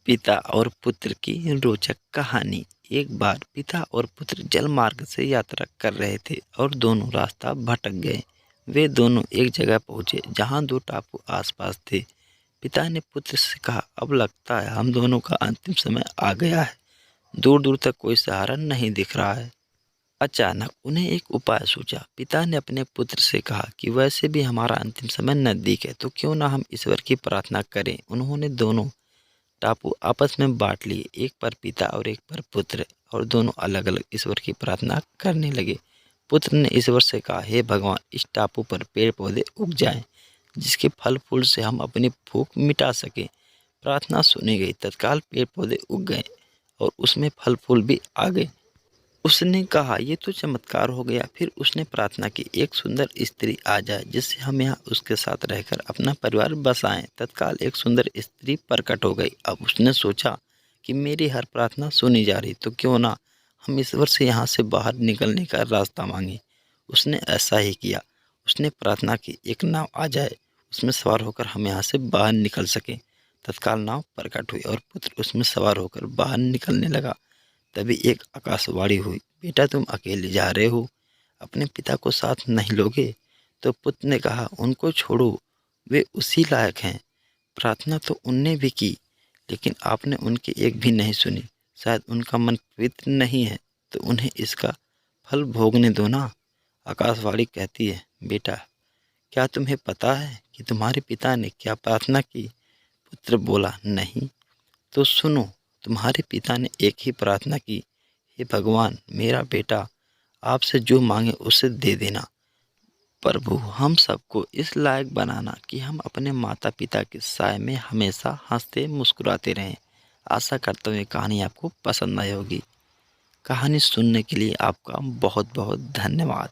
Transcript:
पिता और पुत्र की रोचक कहानी। एक बार पिता और पुत्र जल मार्ग से यात्रा कर रहे थे और दोनों रास्ता भटक गए। वे दोनों एक जगह पहुंचे जहां दो टापू आसपास थे। पिता ने पुत्र से कहा, अब लगता है हम दोनों का अंतिम समय आ गया है। दूर दूर तक कोई सहारा नहीं दिख रहा है। अचानक उन्हें एक उपाय सूझा। पिता ने अपने पुत्र से कहा कि वैसे भी हमारा अंतिम समय नजदीक है, तो क्यों ना हम ईश्वर की प्रार्थना करें। उन्होंने दोनों टापू आपस में बांट लिए, एक पर पिता और एक पर पुत्र, और दोनों अलग अलग ईश्वर की प्रार्थना करने लगे। पुत्र ने ईश्वर से कहा, हे भगवान, इस टापू पर पेड़ पौधे उग जाएं, जिसके फल फूल से हम अपनी भूख मिटा सकें। प्रार्थना सुनी गई। तत्काल पेड़ पौधे उग गए और उसमें फल फूल भी आ गए। उसने कहा, ये तो चमत्कार हो गया। फिर उसने प्रार्थना की, एक सुंदर स्त्री आ जाए जिससे हम यहाँ उसके साथ रहकर अपना परिवार बसाएं। तत्काल एक सुंदर स्त्री प्रकट हो गई। अब उसने सोचा कि मेरी हर प्रार्थना सुनी जा रही, तो क्यों ना हम ईश्वर से यहाँ से बाहर निकलने का रास्ता मांगे। उसने ऐसा ही किया। उसने प्रार्थना की, एक नाव आ जाए, उसमें सवार होकर हम यहाँ से बाहर निकल सकें। तत्काल नाव प्रकट हुई और पुत्र उसमें सवार होकर बाहर निकलने लगा। तभी एक आकाशवाणी हुई, बेटा तुम अकेले जा रहे हो, अपने पिता को साथ नहीं लोगे। तो पुत्र ने कहा, उनको छोड़ो, वे उसी लायक हैं। प्रार्थना तो उनने भी की, लेकिन आपने उनकी एक भी नहीं सुनी। शायद उनका मन पवित्र नहीं है, तो उन्हें इसका फल भोगने दो ना। आकाशवाणी कहती है, बेटा क्या तुम्हें पता है कि तुम्हारे पिता ने क्या प्रार्थना की। पुत्र बोला, नहीं। तो सुनो, तुम्हारे पिता ने एक ही प्रार्थना की, हे भगवान, मेरा बेटा आपसे जो मांगे उसे दे देना। प्रभु हम सबको इस लायक बनाना कि हम अपने माता पिता के साय में हमेशा हंसते मुस्कुराते रहें। आशा करता हूँ ये कहानी आपको पसंद आई होगी। कहानी सुनने के लिए आपका बहुत बहुत धन्यवाद।